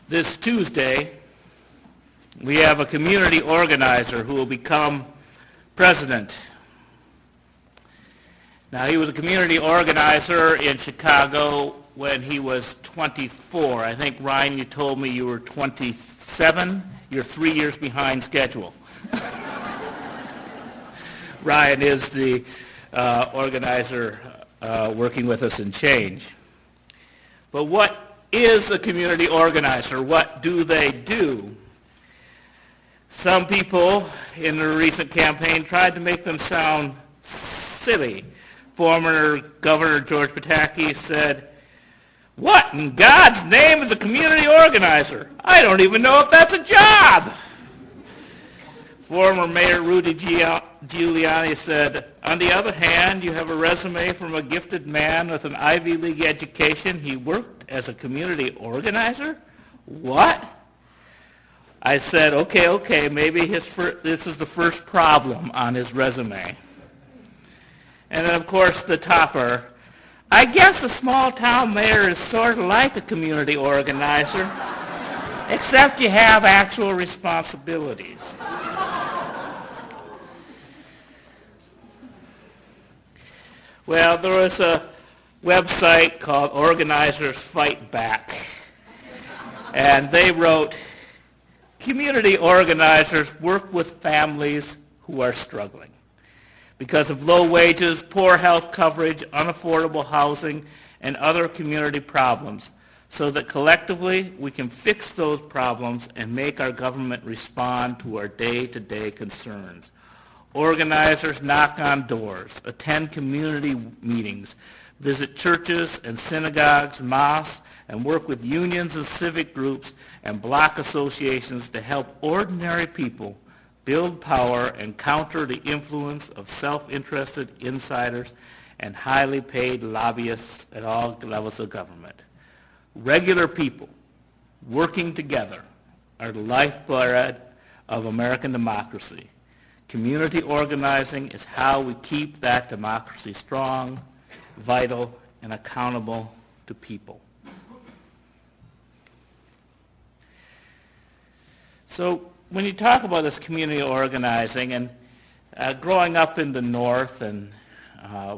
This Tuesday, we have a community organizer who will become president. Now, he was a community organizer in Chicago when he was 24. I think, Ryan, you told me you were 27. You're 3 years behind schedule. Ryan is the organizer working with us in Change. But what is a community organizer? What do they do? Some people in the recent campaign tried to make them sound silly. Former Governor George Pataki said, "What in God's name is a community organizer? I don't even know if that's a job." Former Mayor Rudy Giuliani said, "On the other hand, you have a resume from a gifted man with an Ivy League education. He worked as a community organizer? What?" I said, okay, maybe this is the first problem on his resume. And then, of course, the topper. "I guess a small-town mayor is sort of like a community organizer, except you have actual responsibilities." Well, there was a website called Organizers Fight Back, and they wrote, "Community organizers work with families who are struggling because of low wages, poor health coverage, unaffordable housing, and other community problems, so that collectively we can fix those problems and make our government respond to our day-to-day concerns. Organizers knock on doors, attend community meetings, visit churches and synagogues, mosques, and work with unions and civic groups and block associations to help ordinary people build power and counter the influence of self-interested insiders and highly paid lobbyists at all levels of government. Regular people working together are the lifeblood of American democracy. Community organizing is how we keep that democracy strong, vital, and accountable to people." So when you talk about this community organizing, and growing up in the North and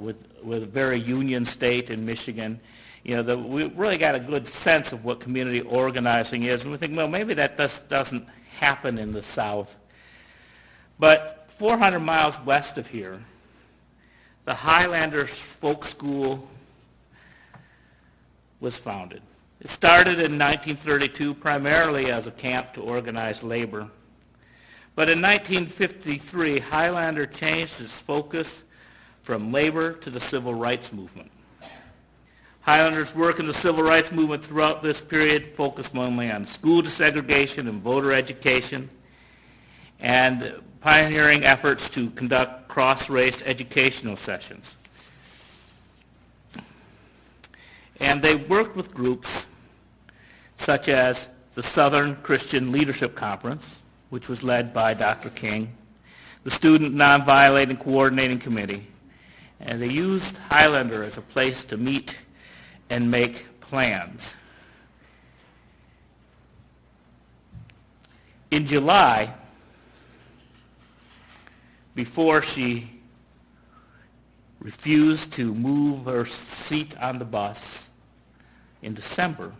with a very union state in Michigan, we really got a good sense of what community organizing is, and we think, well, maybe that doesn't happen in the South. But 400 miles west of here, the Highlanders Folk School was founded. It started in 1932 primarily as a camp to organize labor. But in 1953, Highlander changed its focus from labor to the civil rights movement. Highlanders' work in the civil rights movement throughout this period focused mainly on school desegregation and voter education, and pioneering efforts to conduct cross-race educational sessions. And they worked with groups such as the Southern Christian Leadership Conference, which was led by Dr. King, the Student Nonviolent and Coordinating Committee, and they used Highlander as a place to meet and make plans. In July, before she refused to move her seat on the bus in December,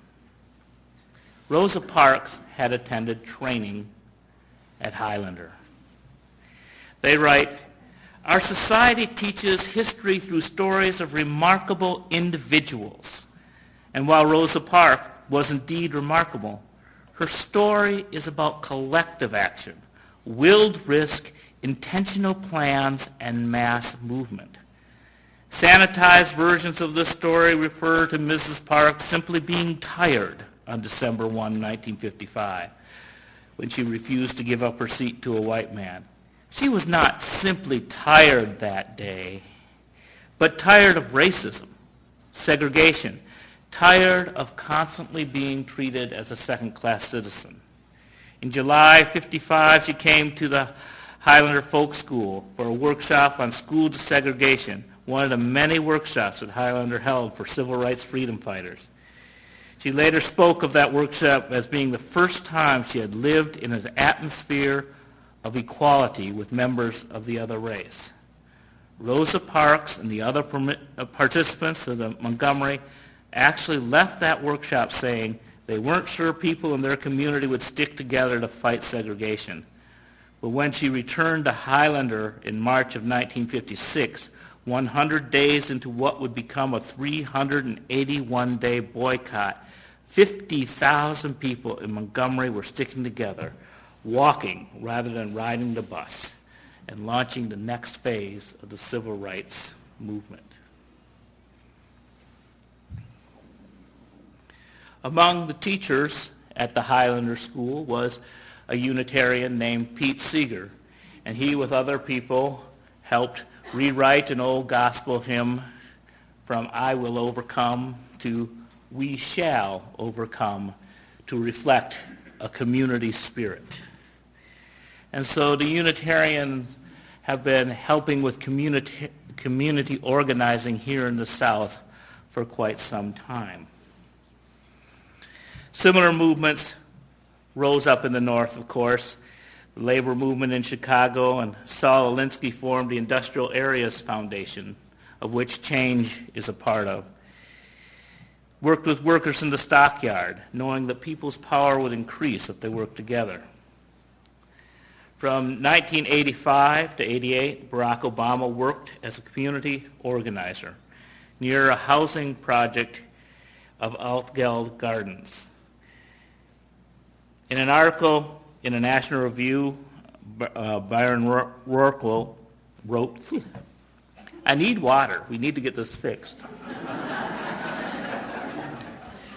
Rosa Parks had attended training at Highlander. They write, "Our society teaches history through stories of remarkable individuals. And while Rosa Parks was indeed remarkable, her story is about collective action, willed risk, intentional plans, and mass movement. Sanitized versions of this story refer to Mrs. Parks simply being tired on December 1, 1955, when she refused to give up her seat to a white man. She was not simply tired that day, but tired of racism, segregation, tired of constantly being treated as a second-class citizen. In July 55, she came to the Highlander Folk School for a workshop on school desegregation, one of the many workshops that Highlander held for civil rights freedom fighters. She later spoke of that workshop as being the first time she had lived in an atmosphere of equality with members of the other race. Rosa Parks and the other participants of the Montgomery actually left that workshop saying they weren't sure people in their community would stick together to fight segregation. But when she returned to Highlander in March of 1956, 100 days into what would become a 381-day boycott, 50,000 people in Montgomery were sticking together, walking rather than riding the bus, and launching the next phase of the civil rights movement. Among the teachers at the Highlander School was a Unitarian named Pete Seeger, and he, with other people, helped rewrite an old gospel hymn from "I will overcome" to "We shall overcome," to reflect a community spirit. And so the Unitarians have been helping with community organizing here in the South for quite some time. Similar movements rose up in the North, of course. The labor movement in Chicago, and Saul Alinsky formed the Industrial Areas Foundation, of which Change is a part of. Worked with workers in the stockyard, knowing that people's power would increase if they worked together. From 1985 to 88, Barack Obama worked as a community organizer near a housing project of Altgeld Gardens. In an article in a National Review, Byron Rorqual wrote, "I need water. We need to get this fixed."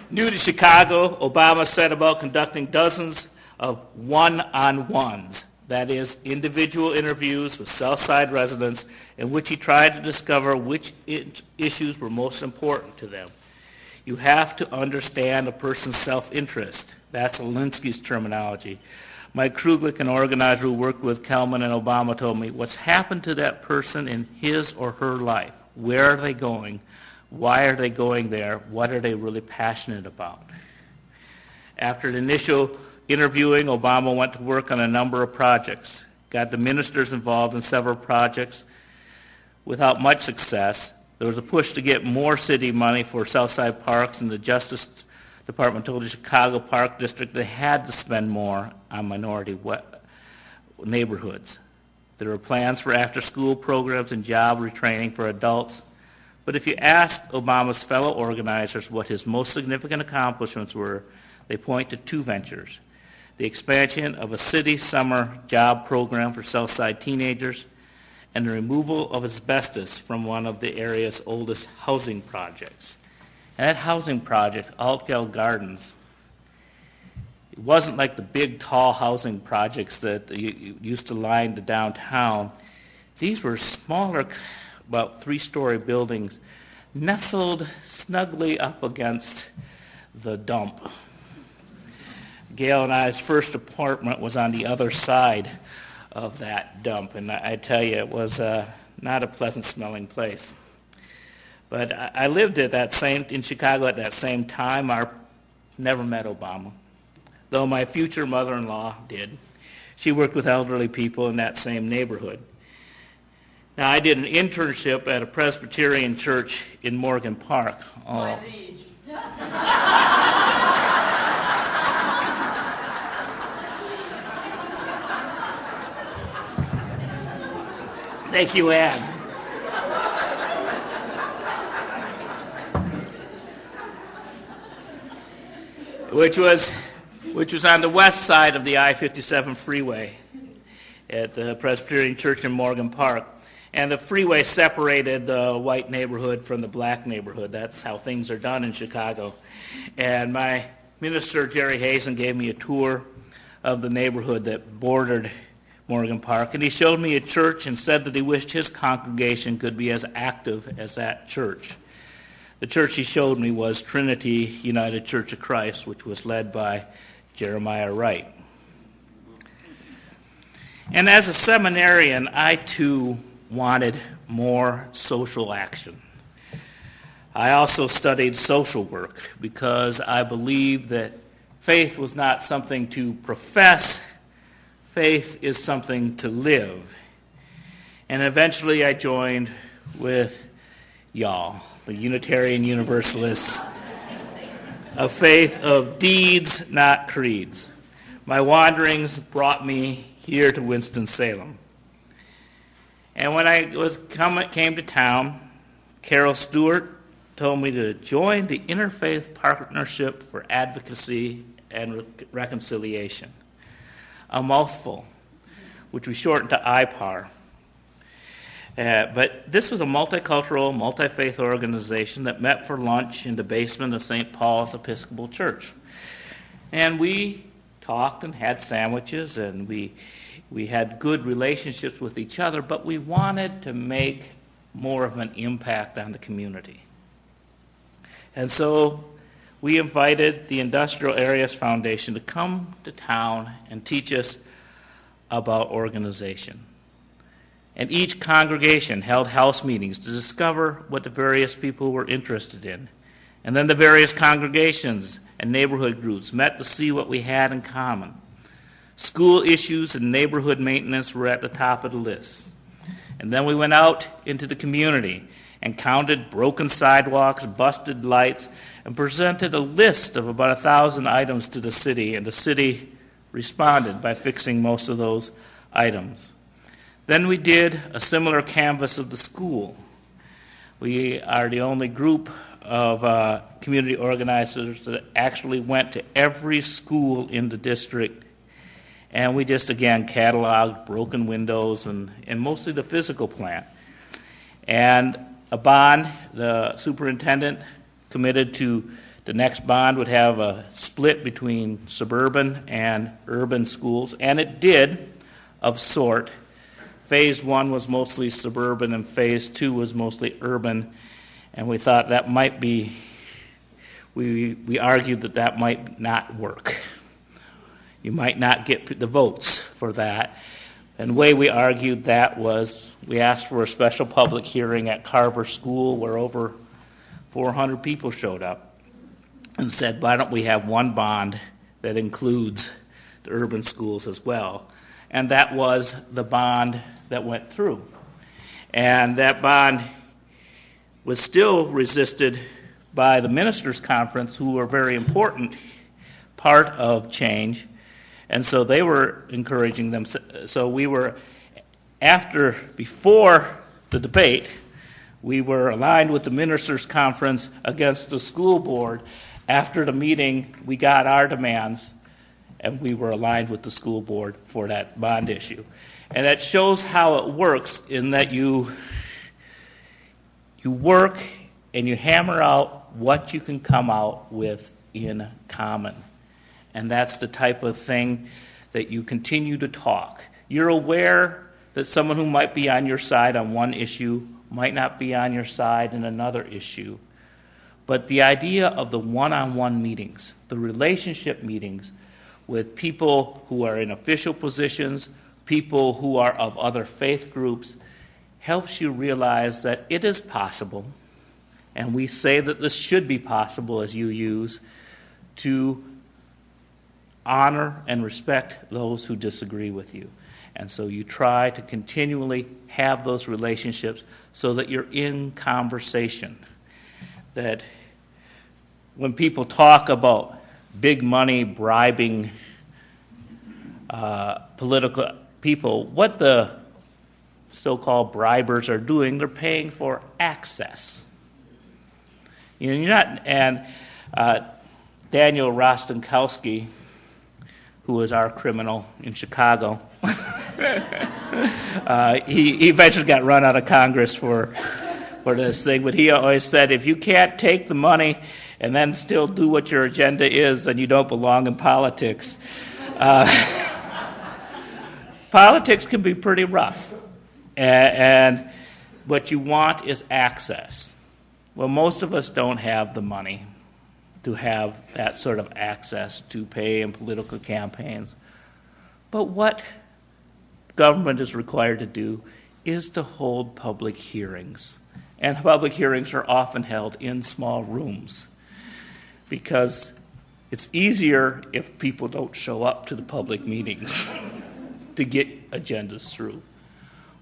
New to Chicago, Obama set about conducting dozens of one-on-ones, that is, individual interviews with Southside residents in which he tried to discover which issues were most important to them. You have to understand a person's self-interest. That's Alinsky's terminology. Mike Kruglich, an organizer who worked with Kelman and Obama, told me, what's happened to that person in his or her life? Where are they going? Why are they going there? What are they really passionate about? After the initial interviewing, Obama went to work on a number of projects, got the ministers involved in several projects without much success. There was a push to get more city money for Southside parks, and the Justice Department told the Chicago Park District they had to spend more on minority neighborhoods. There were plans for after-school programs and job retraining for adults. But if you ask Obama's fellow organizers what his most significant accomplishments were, they point to two ventures: the expansion of a city summer job program for Southside teenagers and the removal of asbestos from one of the area's oldest housing projects. And that housing project, Altgeld Gardens, it wasn't like the big, tall housing projects that used to line the downtown. These were smaller, about 3-story buildings, nestled snugly up against the dump. Gail and I's first apartment was on the other side of that dump, and I tell you, it was not a pleasant-smelling place. But I lived in Chicago at that same time. I never met Obama, though my future mother-in-law did. She worked with elderly people in that same neighborhood. Now, I did an internship at a Presbyterian church in Morgan Park. My liege. Thank you, Ann. Which was on the west side of the I-57 freeway at the Presbyterian Church in Morgan Park. And the freeway separated the white neighborhood from the black neighborhood. That's how things are done in Chicago. And my minister, Jerry Hazen, gave me a tour of the neighborhood that bordered Morgan Park. And he showed me a church and said that he wished his congregation could be as active as that church. The church he showed me was Trinity United Church of Christ, which was led by Jeremiah Wright. And as a seminarian, I too wanted more social action. I also studied social work because I believed that faith was not something to profess, faith is something to live. And eventually I joined with y'all, the Unitarian Universalists, a faith of deeds, not creeds. My wanderings brought me here to Winston-Salem. And when I came to town, Carol Stewart told me to join the Interfaith Partnership for Advocacy and Reconciliation, a mouthful, which we shortened to IPAR. But this was a multicultural, multi-faith organization that met for lunch in the basement of St. Paul's Episcopal Church. And we talked and had sandwiches, and we had good relationships with each other, but we wanted to make more of an impact on the community. And so we invited the Industrial Areas Foundation to come to town and teach us about organization. And each congregation held house meetings to discover what the various people were interested in. And then the various congregations and neighborhood groups met to see what we had in common. School issues and neighborhood maintenance were at the top of the list. And then we went out into the community and counted broken sidewalks, busted lights, and presented a list of about 1,000 items to the city, and the city responded by fixing most of those items. Then we did a similar canvass of the school. We are the only group of community organizers that actually went to every school in the district, and we just, again, cataloged broken windows and mostly the physical plant. And a bond, the superintendent committed to the next bond would have a split between suburban and urban schools, and it did, of sort. Phase 1 was mostly suburban, and Phase 2 was mostly urban, and we thought that might be, we argued that might not work. You might not get the votes for that. And the way we argued that was we asked for a special public hearing at Carver School where over 400 people showed up and said, why don't we have one bond that includes the urban schools as well? And that was the bond that went through. And that bond was still resisted by the ministers' conference, who were a very important part of change. And so they were encouraging them. So we were, before the debate, we were aligned with the ministers' conference against the school board. After the meeting, we got our demands, and we were aligned with the school board for that bond issue. And that shows how it works in that you work and you hammer out what you can come out with in common. And that's the type of thing that you continue to talk. You're aware that someone who might be on your side on one issue might not be on your side in another issue. But the idea of the one-on-one meetings, the relationship meetings with people who are in official positions, people who are of other faith groups, helps you realize that it is possible, and we say that this should be possible as you use, to honor and respect those who disagree with you. And so you try to continually have those relationships so that you're in conversation. That when people talk about big money bribing political people, what the so-called bribers are doing, they're paying for access. You know, you're not, and Daniel Rostenkowski, who was our criminal in Chicago, he eventually got run out of Congress for this thing, but he always said, if you can't take the money and then still do what your agenda is, then you don't belong in politics. Politics can be pretty rough, and what you want is access. Well, most of us don't have the money to have that sort of access to pay in political campaigns. But what government is required to do is to hold public hearings And public hearings are often held in small rooms because it's easier if people don't show up to the public meetings to get agendas through.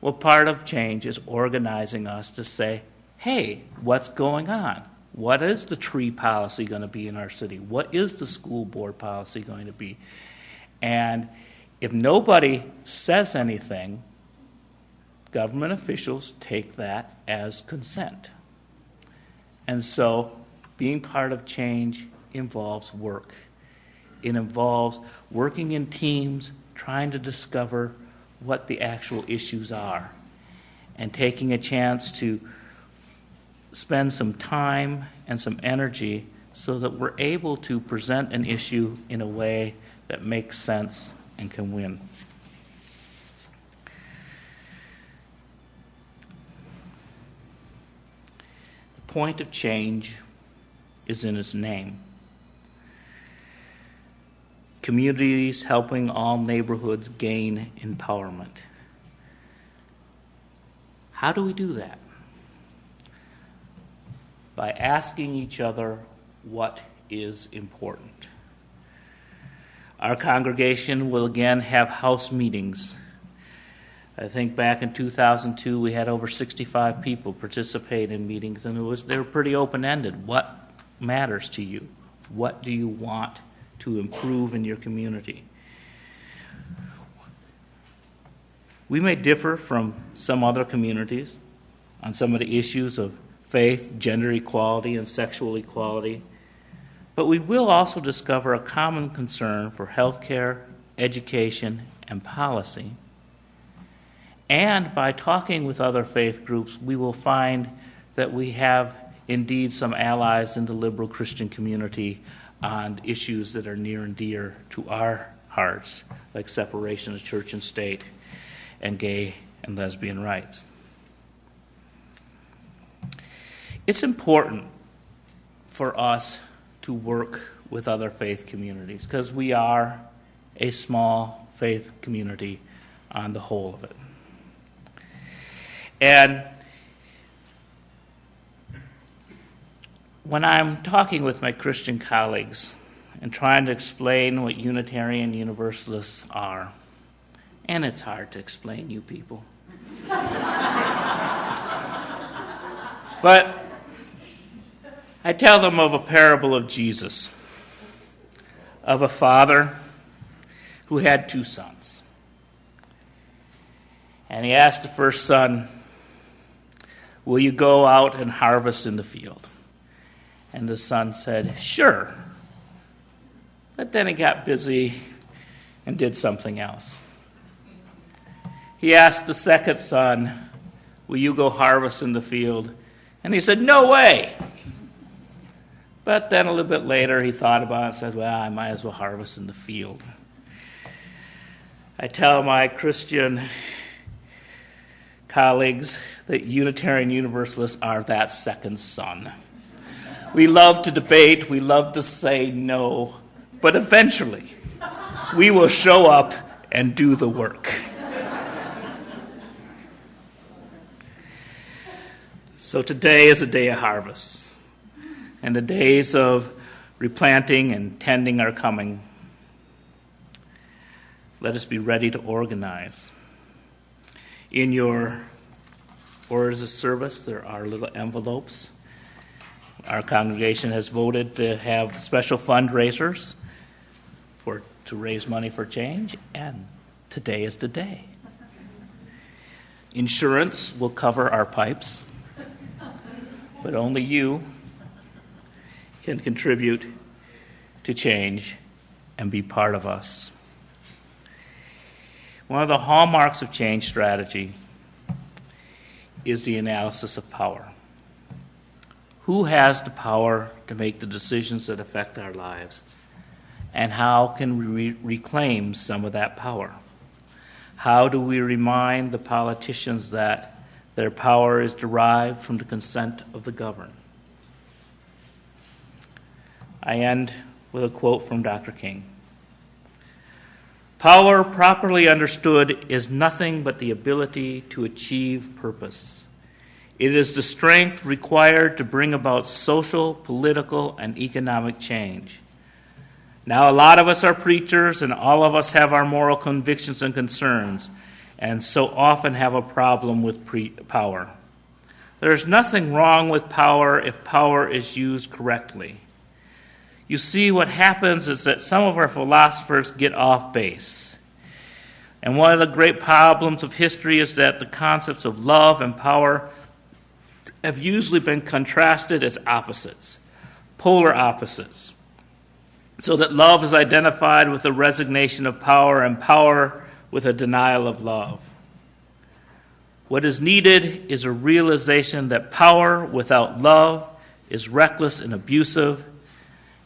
Well, part of change is organizing us to say, hey, what's going on? What is the tree policy going to be in our city? What is the school board policy going to be? And if nobody says anything, government officials take that as consent. And so being part of change involves work. It involves working in teams, trying to discover what the actual issues are, and taking a chance to spend some time and some energy so that we're able to present an issue in a way that makes sense and can win. The point of change is in its name. Communities helping all neighborhoods gain empowerment. How do we do that? By asking each other what is important. Our congregation will again have house meetings. I think back in 2002 we had over 65 people participate in meetings, and they were pretty open-ended. What matters to you? What do you want to improve in your community? We may differ from some other communities on some of the issues of faith, gender equality, and sexual equality, but we will also discover a common concern for healthcare, education, and policy. And by talking with other faith groups, we will find that we have indeed some allies in the liberal Christian community on issues that are near and dear to our hearts, like separation of church and state and gay and lesbian rights. It's important for us to work with other faith communities because we are a small faith community on the whole of it. And when I'm talking with my Christian colleagues and trying to explain what Unitarian Universalists are, and it's hard to explain, you people. But I tell them of a parable of Jesus, of a father who had 2 sons. And he asked the first son, will you go out and harvest in the field? And the son said, sure. But then he got busy and did something else. He asked the second son, will you go harvest in the field? And he said, no way. But then a little bit later he thought about it and said, well, I might as well harvest in the field. I tell my Christian colleagues that Unitarian Universalists are that second son. We love to debate, we love to say no, but eventually we will show up and do the work. So today is a day of harvest, and the days of replanting and tending are coming. Let us be ready to organize. In your orders of service, there are little envelopes. Our congregation has voted to have special fundraisers to raise money for change, and today is the day. Insurance will cover our pipes, but only you can contribute to change and be part of us. One of the hallmarks of change strategy is the analysis of power. Who has the power to make the decisions that affect our lives? And how can we reclaim some of that power? How do we remind the politicians that their power is derived from the consent of the governed? I end with a quote from Dr. King. Power, properly understood, is nothing but the ability to achieve purpose. It is the strength required to bring about social, political, and economic change. Now, a lot of us are preachers, and all of us have our moral convictions and concerns, and so often have a problem with power. There's nothing wrong with power if power is used correctly. You see, what happens is that some of our philosophers get off base. And one of the great problems of history is that the concepts of love and power have usually been contrasted as opposites, polar opposites, so that love is identified with the resignation of power and power with a denial of love. What is needed is a realization that power without love is reckless and abusive,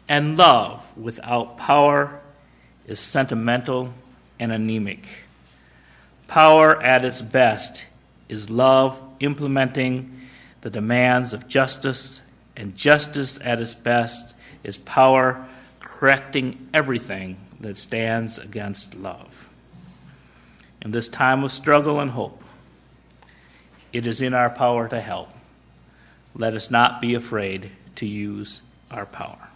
and love without power is sentimental and anemic. Power at its best is love implementing the demands of justice, and justice at its best is power correcting everything that stands against love. In this time of struggle and hope, it is in our power to help. Let us not be afraid to use our power.